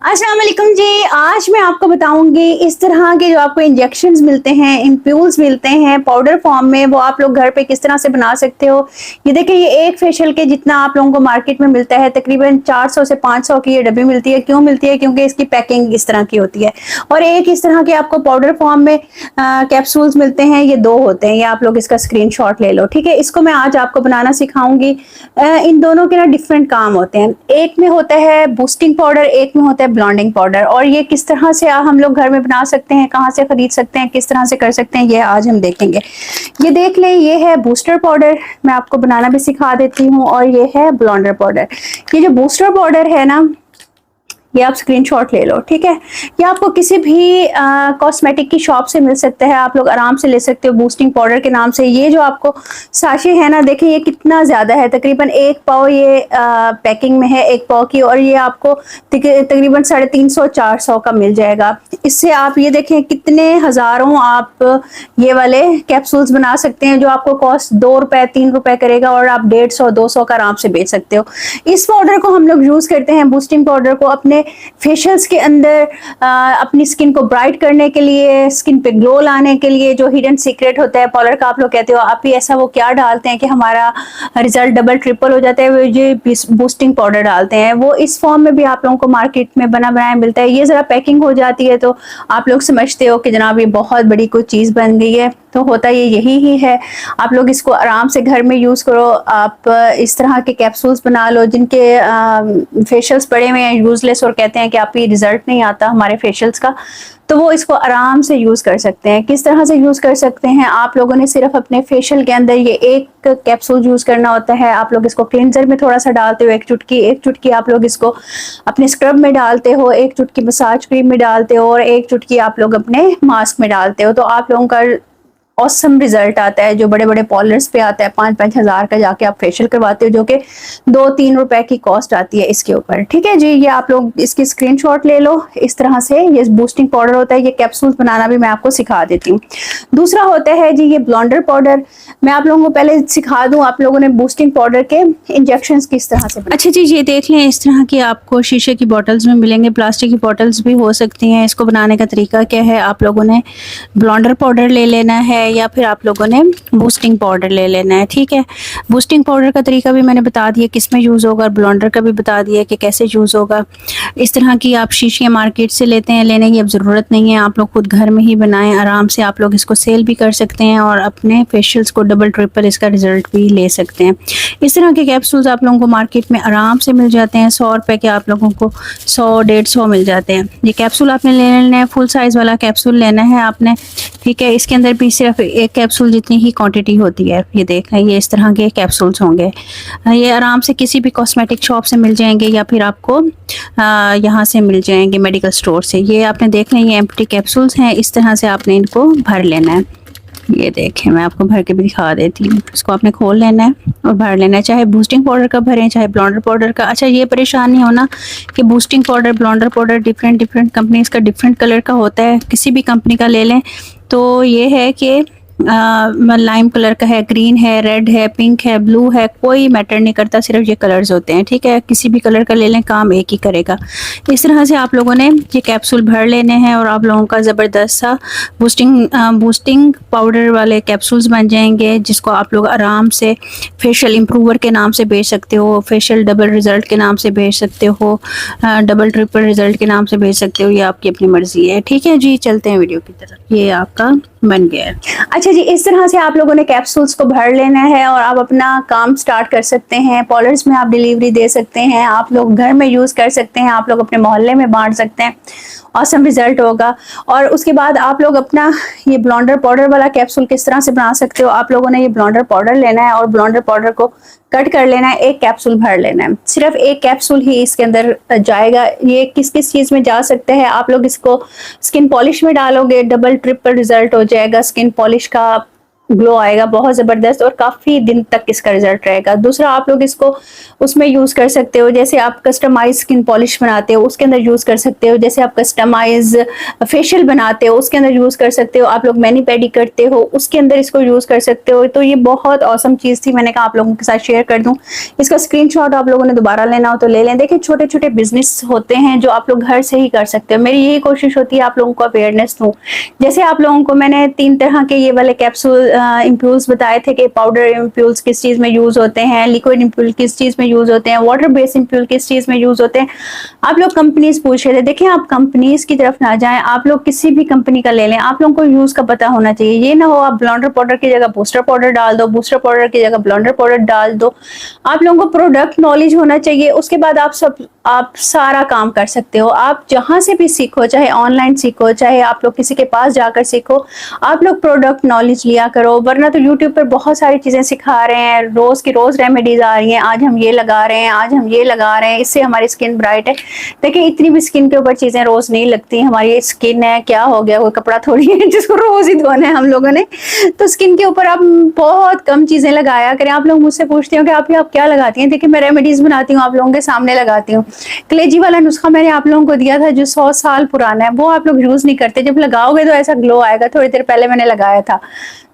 अस्सलाम वालेकुम जी। आज मैं आपको बताऊंगी इस तरह के जो आपको इंजेक्शंस मिलते हैं, इम्प्यूल्स मिलते हैं पाउडर फॉर्म में, वो आप लोग घर पे किस तरह से बना सकते हो। ये देखिए, ये एक फेशियल के जितना आप लोगों को मार्केट में मिलता है, तकरीबन 400 से 500 की ये डब्बी मिलती है। क्यों मिलती है? क्योंकि इसकी पैकिंग इस तरह की होती है। और एक इस तरह के आपको पाउडर फॉर्म में कैप्सूल्स मिलते हैं, ये दो होते हैं। ये आप लोग इसका स्क्रीनशॉट ले लो, ठीक है। इसको मैं आज आपको बनाना सिखाऊंगी। इन दोनों के ना डिफरेंट काम होते हैं। एक में होता है बूस्टिंग पाउडर, एक में होता है ब्लॉन्डिंग पाउडर। और ये किस तरह से हम लोग घर में बना सकते हैं, कहाँ से खरीद सकते हैं, किस तरह से कर सकते हैं, ये आज हम देखेंगे। ये देख लें, ये है बूस्टर पाउडर। मैं आपको बनाना भी सिखा देती हूँ। और ये है ब्लॉन्डर पाउडर। ये जो बूस्टर पाउडर है ना, ये आप स्क्रीनशॉट ले लो, ठीक है। ये आपको किसी भी कॉस्मेटिक की शॉप से मिल सकता है, आप लोग आराम से ले सकते हो बूस्टिंग पाउडर के नाम से। ये जो आपको साशे है ना, देखिए ये कितना ज़्यादा है, तकरीबन 1 पाव ये पैकिंग में है, 1 पाव की। और ये आपको तकरीबन 350-400 का मिल जाएगा। इससे आप ये देखें कितने हज़ारों आप ये वाले कैप्सूल्स बना सकते हैं, जो आपको कॉस्ट 2 रुपए 3 रुपए करेगा, और आप 150-200 का आराम से बेच सकते हो। इस पाउडर को हम लोग यूज़ करते हैं, बूस्टिंग पाउडर को, अपने फेशियल्स के अंदर अपनी स्किन को ब्राइट करने के लिए, स्किन पे ग्लो लाने के लिए। जो हिडन सीक्रेट होता है पाउडर का, आप लोग कहते हो आप ही ऐसा वो क्या डालते हैं कि हमारा रिजल्ट डबल ट्रिपल हो जाता है, वो ये बूस्टिंग पाउडर डालते हैं। वो इस फॉर्म में भी आप लोगों को मार्केट में बना बनाया मिलता है। ये जरा पैकिंग हो जाती है तो आप लोग समझते हो कि जनाब ये बहुत बड़ी कोई चीज बन गई है, तो होता ये यही ही है। आप लोग इसको आराम से घर में यूज करो। आप इस तरह के कैप्सूल्स बना लो जिनके फेशियल्स पड़े हुए हैं यूजलेस, और कहते हैं कि आप ही रिजल्ट नहीं आता हमारे फेशियल्स का, तो वो इसको आराम से यूज कर सकते हैं। किस तरह से यूज कर सकते हैं? आप लोगों ने सिर्फ अपने फेशियल के अंदर ये एक कैप्सूल यूज करना होता है। आप लोग इसको क्लिनजर में थोड़ा सा डालते हो, एक चुटकी आप लोग इसको अपने स्क्रब में डालते हो, एक चुटकी मसाज क्रीम में डालते हो, और एक चुटकी आप लोग अपने मास्क में डालते हो। तो आप लोगों का औसम रिजल्ट आता है, जो बड़े बड़े पार्लर्स पे आता है। 5-5 हज़ार का जाके आप फेशियल करवाते हो, जो कि 2-3 रुपए की कॉस्ट आती है इसके ऊपर, ठीक है जी। ये आप लोग इसकी स्क्रीनशॉट ले लो। इस तरह से ये बूस्टिंग पाउडर होता है। ये कैप्सूल्स बनाना भी मैं आपको सिखा देती हूँ। दूसरा होता है जी ये ब्लॉन्डर पाउडर। मैं आप लोगों को पहले सिखा दूं, आप लोगों ने बूस्टिंग पाउडर के इंजेक्शन किस तरह से। अच्छा जी, ये देख लें, इस तरह की आपको शीशे की बॉटल्स में मिलेंगे, प्लास्टिक की बॉटल्स भी हो सकती हैं। इसको बनाने का तरीका क्या है? आप लोगों ने ब्लॉन्डर पाउडर ले लेना है, या फिर आप लोगों ने बूस्टिंग पाउडर ले लेना है, ठीक है। बूस्टिंग पाउडर का तरीका भी मैंने बता दिया किस में यूज़ होगा, और ब्लॉन्डर का भी बता दिया कि कैसे यूज़ होगा। इस तरह की आप शीशियाँ मार्केट से लेते हैं, लेने की अब ज़रूरत नहीं है। आप लोग खुद घर में ही बनाएं आराम से। आप लोग इसको सेल भी कर सकते हैं, और अपने फेशियल्स को डबल ट्रिपल इसका रिजल्ट भी ले सकते हैं। इस तरह के कैप्सूल्स आप लोगों को मार्केट में आराम से मिल जाते हैं। 100 रुपए के आप लोगों को 100-150 मिल जाते हैं। ये कैप्सूल आपने ले लेना है, फुल साइज़ वाला कैप्सूल लेना है आपने, ठीक है। इसके अंदर भी सिर्फ एक कैप्सूल जितनी ही क्वांटिटी होती है। ये देखें, ये इस तरह के कैप्सूल्स होंगे। ये आराम से किसी भी कॉस्मेटिक शॉप से मिल जाएंगे, या फिर आपको यहाँ से मिल जाएंगे मेडिकल स्टोर से। ये आपने देख लें, ये एम्प्टी कैप्सूल्स हैं। इस तरह से आपने इनको भर लेना है। ये देखें, मैं आपको भर के भी दिखा देती हूँ। इसको आपने खोल लेना है और भर लेना है, चाहे बूस्टिंग पाउडर का भरें, चाहे ब्लॉन्डर पाउडर का। अच्छा, ये परेशान नहीं होना कि बूस्टिंग पाउडर ब्लॉन्डर पाउडर डिफरेंट कंपनीज का डिफरेंट कलर का होता है। किसी भी कंपनी का ले लें तो ये है कि लाइम कलर का है, ग्रीन है, रेड है, पिंक है, ब्लू है, कोई मैटर नहीं करता, सिर्फ ये कलर्स होते हैं, ठीक है। किसी भी कलर का ले लें, काम एक ही करेगा। इस तरह से आप लोगों ने ये कैप्सूल भर लेने हैं, और आप लोगों का ज़बरदस्त सा बूस्टिंग पाउडर वाले कैप्सूल्स बन जाएंगे, जिसको आप लोग आराम से फेशियल इम्प्रूवर के नाम से बेच सकते हो, फेशियल डबल रिजल्ट के नाम से बेच सकते हो, डबल ट्रिपल रिजल्ट के नाम से बेच सकते हो। ये आपकी अपनी मर्जी है, ठीक है जी। चलते हैं वीडियो की तरफ। ये आपका बन गया है। अच्छा जी, इस तरह से आप लोगों ने कैप्सूल्स को भर लेना है, और आप अपना काम स्टार्ट कर सकते हैं। पार्लर्स में आप डिलीवरी दे सकते हैं, आप लोग घर में यूज़ कर सकते हैं, आप लोग अपने मोहल्ले में बांट सकते हैं। ऑसम रिजल्ट होगा। और उसके बाद आप लोग अपना ये ब्लॉन्डर पाउडर वाला कैप्सूल किस तरह से बना सकते हो? आप लोगों ने ये ब्लॉन्डर पाउडर लेना है, और ब्लॉन्डर पाउडर को कट कर लेना है, एक कैप्सूल भर लेना है। सिर्फ एक कैप्सूल ही इसके अंदर जाएगा। ये किस किस चीज़ में जा सकता है? आप लोग इसको स्किन पॉलिश में डालोगे, डबल ट्रिपल रिजल्ट हो जाएगा स्किन पॉलिश का। ग्लो आएगा बहुत जबरदस्त, और काफी दिन तक इसका रिजल्ट रहेगा। दूसरा, आप लोग इसको उसमें यूज कर सकते हो, जैसे आप कस्टमाइज स्किन पॉलिश बनाते हो उसके अंदर यूज कर सकते हो, जैसे आप कस्टमाइज फेशियल बनाते हो उसके अंदर यूज कर सकते हो, आप लोग मैनी पेडी करते हो उसके अंदर इसको यूज कर सकते हो। तो ये बहुत औसम चीज थी, मैंने कहा आप लोगों के साथ शेयर कर दूं। इसका स्क्रीनशॉट आप लोगों ने दोबारा लेना हो तो ले लें। देखिए छोटे छोटे बिजनेस होते हैं जो आप लोग घर से ही कर सकते हो। मेरी यही कोशिश होती है आप लोगों को अवेयरनेस दूं। जैसे आप लोगों को मैंने 3 तरह के ये वाले कैप्सूल इम्प्यूल्स बताए थे कि पाउडर इम्प्यूल्स किस चीज में यूज होते हैं, लिक्विड इम्प्यूल किस चीज में यूज होते हैं, वाटर बेस्ड इम्प्यूल किस चीज में यूज होते हैं। आप लोग कंपनीज पूछ रहे थे, देखिए आप कंपनीज की तरफ ना जाएं, आप लोग किसी भी कंपनी का ले लें, आप लोगों को यूज का पता होना चाहिए। ये ना हो आप ब्लॉन्डर पाउडर की जगह बूस्टर पाउडर डाल दो, बूस्टर पाउडर की जगह ब्लॉन्डर पाउडर डाल दो। आप लोगों को प्रोडक्ट नॉलेज होना चाहिए, उसके बाद आप सारा काम कर सकते हो। आप जहां से भी सीखो, चाहे ऑनलाइन सीखो, चाहे आप लोग किसी के पास जाकर सीखो, आप लोग प्रोडक्ट नॉलेज लिया करो। वरना तो यूट्यूब पर बहुत सारी चीजें सिखा रहे हैं, रोज की रोज रेमेडीज आ रही हैं, आज हम ये लगा रहे हैं, आज हम ये लगा रहे हैं, इससे हमारी स्किन ब्राइट है। देखिए इतनी भी स्किन के ऊपर चीजें रोज नहीं लगती। हमारी स्किन है, क्या हो गया, कोई कपड़ा थोड़ी है जिसको रोज ही धोना है हम लोगों ने। तो स्किन के ऊपर आप बहुत कम चीजें लगाया करें। आप लोग मुझसे पूछते हो कि आप क्या लगाती हैं, देखिए मैं रेमेडीज बनाती हूँ, आप लोगों के सामने लगाती हूँ। कलेजी वाला नुस्खा मैंने आप लोगों को दिया था जो 100 साल पुराना है, वो आप लोग यूज नहीं करते। जब लगाओगे तो ऐसा ग्लो आएगा। थोड़ी देर पहले मैंने लगाया था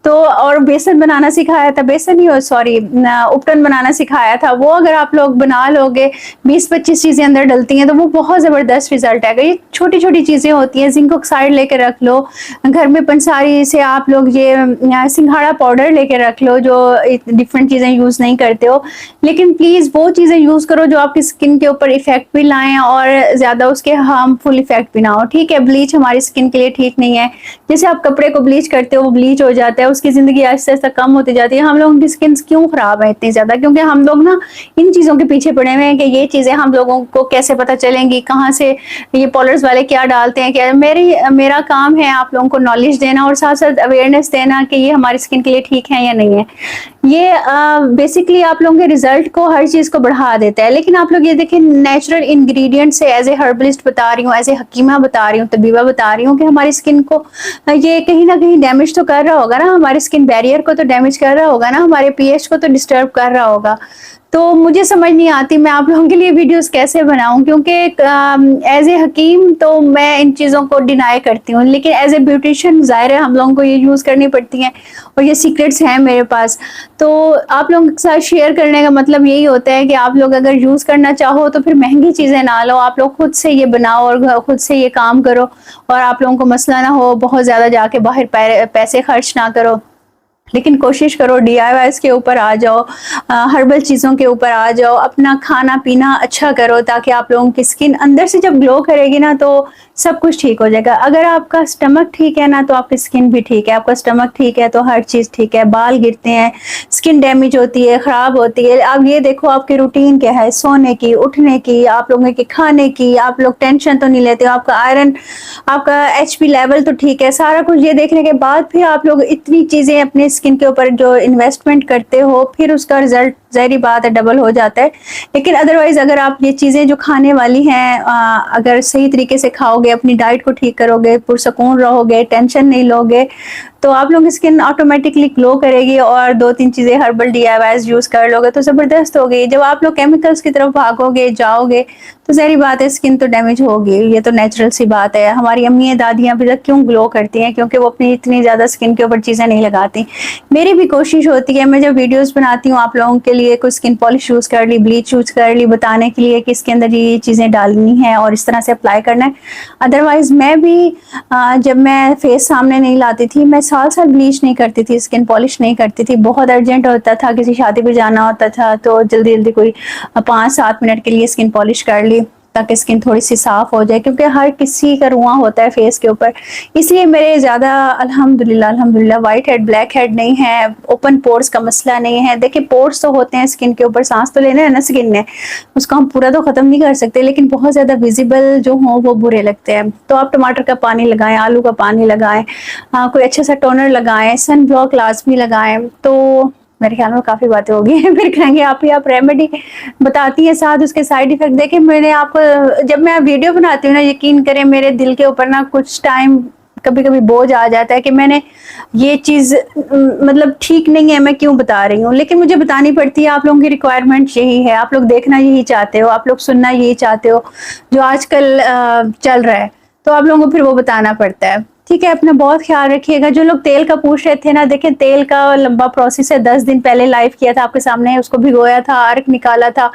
तो, और बेसन बनाना सिखाया था, बेसन नहीं हो सॉरी उपटन बनाना सिखाया था। वो अगर आप लोग बना लोगे, 20-25 चीजें अंदर डलती हैं तो वो बहुत जबरदस्त रिजल्ट आएगा। ये छोटी छोटी चीजें होती हैं। जिंक ऑक्साइड लेके रख लो घर में, पंसारी से आप लोग ये सिंघाड़ा पाउडर लेके रख लो, जो डिफरेंट चीजें यूज नहीं करते हो। लेकिन प्लीज वो चीजें यूज करो जो आपकी स्किन के ऊपर इफेक्ट भी लाएं और ज्यादा उसके हार्मफुल इफेक्ट भी ना हो। ठीक है, ब्लीच हमारी स्किन के लिए ठीक नहीं है। जैसे आप कपड़े को ब्लीच करते हो वो ब्लीच हो जाता है, उसकी जिंदगी आहिस्ता आहिस्ता कम होती जाती है। हम लोगों की स्किन क्यों खराब है इतनी ज्यादा? क्योंकि हम लोग ना इन चीजों के पीछे पड़े हुए हैं कि ये चीजें हम लोगों को कैसे पता चलेंगी, कहाँ से ये पाउडर्स वाले क्या डालते हैं क्या। मेरा काम है आप लोगों को नॉलेज देना और साथ साथ अवेयरनेस देना कि ये हमारी स्किन के लिए ठीक है या नहीं है। ये बेसिकली आप लोगों के रिजल्ट को, हर चीज को बढ़ा देता है। लेकिन आप लोग ये देखिए नेचुरल इंग्रेडिएंट से, एज ए हर्बलिस्ट बता रही हूँ, एज ए हकीमा बता रही हूँ, तबीबा बता रही हूँ कि हमारी स्किन को ये कहीं ना कहीं डैमेज तो कर रहा होगा ना, हमारे स्किन बैरियर को तो डैमेज कर रहा होगा ना, हमारे पीएच को तो डिस्टर्ब कर रहा होगा। तो मुझे समझ नहीं आती मैं आप लोगों के लिए वीडियोस कैसे बनाऊं, क्योंकि एज ए हकीम तो मैं इन चीज़ों को डिनाई करती हूँ, लेकिन एज ए ब्यूटिशियन जाहिर है हम लोगों को ये यूज़ करनी पड़ती हैं और ये सीक्रेट्स हैं मेरे पास। तो आप लोगों के साथ शेयर करने का मतलब यही होता है कि आप लोग अगर यूज़ करना चाहो तो फिर महंगी चीज़ें ना लो, आप लोग खुद से ये बनाओ और खुद से ये काम करो, और आप लोगों को मसला ना हो बहुत ज़्यादा जाके बाहर पैसे खर्च ना करो। लेकिन कोशिश करो DIYs के ऊपर आ जाओ, हर्बल चीज़ों के ऊपर आ जाओ, अपना खाना पीना अच्छा करो ताकि आप लोगों की स्किन अंदर से जब ग्लो करेगी ना तो सब कुछ ठीक हो जाएगा। अगर आपका स्टमक ठीक है ना तो आपकी स्किन भी ठीक है, आपका स्टमक ठीक है तो हर चीज़ ठीक है। बाल गिरते हैं, स्किन डैमेज होती है, ख़राब होती है। आप ये देखो आपकी रूटीन क्या है, सोने की, उठने की, आप लोगों के खाने की, आप लोग टेंशन तो नहीं लेते हो, आपका आयरन, आपका HP लेवल तो ठीक है। सारा कुछ ये देखने के बाद फिर आप लोग इतनी चीज़ें अपने स्किन के ऊपर जो इन्वेस्टमेंट करते हो, फिर उसका रिजल्ट ज़ाहिर बात है डबल हो जाता है। लेकिन अदरवाइज अगर आप ये चीज़ें जो खाने वाली हैं अगर सही तरीके से खाओगे, अपनी डाइट को ठीक करोगे, पुरसकून रहोगे, टेंशन नहीं लोगे, तो आप लोगों की स्किन ऑटोमेटिकली ग्लो करेगी। और 2-3 चीज़ें हर्बल DIYs यूज़ कर लोगे तो ज़बरदस्त होगी। जब आप लोग केमिकल्स की तरफ भागोगे जाओगे तो ज़ाहिर बात है स्किन तो डैमेज होगी, ये तो नेचुरल सी बात है। हमारी अम्मी दादियाँ अभी तक क्यों ग्लो करती हैं? क्योंकि वो अपनी इतनी ज़्यादा स्किन के ऊपर चीज़ें नहीं लगाती। मेरी भी कोशिश होती है, मैं जब वीडियोज़ बनाती हूँ आप लोगों के लिए, कोई स्किन पॉलिश यूज़ कर ली, ब्लीच यूज़ कर ली, बताने के लिए कि इसके अंदर ये चीज़ें डालनी है और इस तरह से अप्लाई करना है। अदरवाइज मैं भी जब मैं फेस सामने नहीं लाती थी, मैं साल साल ब्लीच नहीं करती थी, स्किन पॉलिश नहीं करती थी। बहुत अर्जेंट होता था, किसी शादी पे जाना होता था तो जल्दी जल्दी कोई 5-7 मिनट के लिए स्किन पॉलिश कर ली ताकि स्किन थोड़ी सी साफ हो जाए, क्योंकि हर किसी का रुआं होता है फेस के ऊपर। इसलिए मेरे ज़्यादा अल्हम्दुलिल्लाह वाइट हेड ब्लैक हेड नहीं है, ओपन पोर्स का मसला नहीं है। देखिए पोर्स तो होते हैं स्किन के ऊपर, सांस तो लेना है ना स्किन ने, उसको हम पूरा तो ख़त्म नहीं कर सकते, लेकिन बहुत ज़्यादा विजिबल जो हो वो बुरे लगते हैं। तो आप टमाटर का पानी लगाएं, आलू का पानी लगाएं, कोई अच्छा सा टोनर लगाएं, सन ब्लॉक लाजमी लगाएं। तो मेरे ख्याल में काफ़ी बातें होगी फिर कहेंगे आप रेमेडी बताती हैं साथ उसके साइड इफेक्ट। देखिए मैंने आपको, जब मैं वीडियो बनाती हूँ ना, यकीन करें मेरे दिल के ऊपर ना कुछ टाइम कभी कभी बोझ आ जाता है कि मैंने ये चीज़ मतलब ठीक नहीं है, मैं क्यों बता रही हूँ, लेकिन मुझे बतानी पड़ती है। आप लोगों की रिक्वायरमेंट यही है, आप लोग देखना यही चाहते हो, आप लोग सुनना यही चाहते हो जो आजकल चल रहा है, तो आप लोगों को फिर वो बताना पड़ता है। ठीक है, अपना बहुत ख्याल रखिएगा। जो लोग तेल का पूछ रहे थे ना, देखें तेल का लंबा प्रोसेस है। 10 दिन पहले लाइव किया था आपके सामने, उसको भिगोया था, अर्क निकाला था,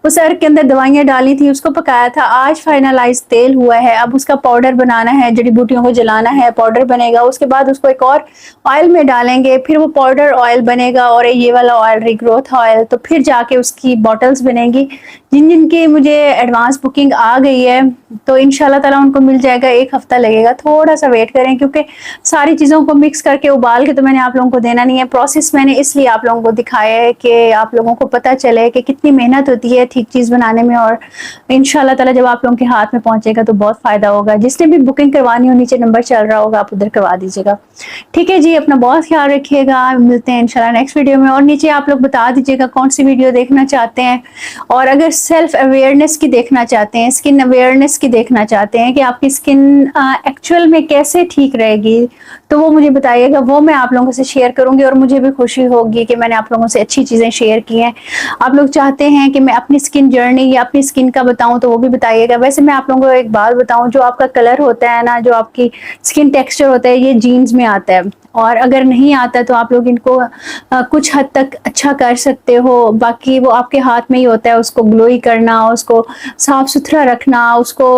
उस अर्क के अंदर दवाइयां डाली थी, उसको पकाया था। आज फाइनलाइज तेल हुआ है, अब उसका पाउडर बनाना है, जड़ी बूटियों को जलाना है, पाउडर बनेगा। उसके बाद उसको एक और ऑयल में डालेंगे, फिर वो पाउडर ऑयल बनेगा और ये वाला ऑयल रिग्रोथ ऑयल, तो फिर जाके उसकी बॉटल्स बनेगी। जिन जिन की मुझे एडवांस बुकिंग आ गई है तो इंशाल्लाह ताला उनको मिल जाएगा। 1 हफ्ता लगेगा, थोड़ा सा वेट करें, क्योंकि सारी चीज़ों को मिक्स करके उबाल के तो मैंने आप लोगों को देना नहीं है। प्रोसेस मैंने इसलिए आप लोगों को दिखाया है कि आप लोगों को पता चले कि कितनी मेहनत होती है ठीक चीज़ बनाने में, और इंशाल्लाह ताला जब आप लोगों के हाथ में पहुंचेगा तो बहुत फ़ायदा होगा। जिसने भी बुकिंग करवानी हो, नीचे नंबर चल रहा होगा, आप उधर करवा दीजिएगा। ठीक है जी, अपना बहुत ख्याल रखिएगा। मिलते हैं इंशाल्लाह नेक्स्ट वीडियो में, और नीचे आप लोग बता दीजिएगा कौन सी वीडियो देखना चाहते हैं, और अगर सेल्फ अवेयरनेस की देखना चाहते हैं, स्किन अवेयरनेस की देखना चाहते हैं कि आपकी स्किन एक्चुअल में कैसे ठीक रहेगी, तो वो मुझे बताइएगा, वो मैं आप लोगों से शेयर करूंगी, और मुझे भी खुशी होगी कि मैंने आप लोगों से अच्छी चीज़ें शेयर की हैं। आप लोग चाहते हैं कि मैं अपनी स्किन जर्नी या अपनी स्किन का बताऊं, तो वो भी बताइएगा। वैसे मैं आप लोगों को एक बात बताऊं, जो आपका कलर होता है ना, जो आपकी स्किन टेक्सचर होता है, ये जीन्स में आता है, और अगर नहीं आता तो आप लोग इनको कुछ हद तक अच्छा कर सकते हो। बाकी वो आपके हाथ में ही होता है, उसको ग्लोई करना, उसको साफ सुथरा रखना, उसको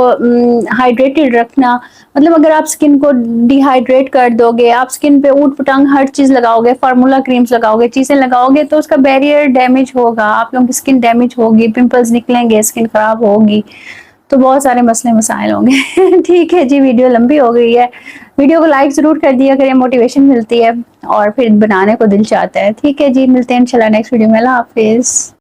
हाइड्रेटेड रखना। मतलब अगर आप स्किन को डिहाइड्रेट कर दोगे, आप स्किन पे ऊट पटांग हर चीज़ लगाओगे, फार्मूला क्रीम्स लगाओगे, चीज़ें लगाओगे, तो उसका बैरियर डैमेज होगा, आप लोगों की स्किन डैमेज होगी, पिंपल्स निकलेंगे, स्किन खराब होगी, तो बहुत सारे मसले मसाइल होंगे। ठीक है जी, वीडियो लंबी हो गई है। वीडियो को लाइक जरूर कर दिया करें, मोटिवेशन मिलती है और फिर बनाने को दिल चाहता है। ठीक है जी, मिलते हैं इंशाल्लाह नेक्स्ट वीडियो में। अल्लाह हाफिज।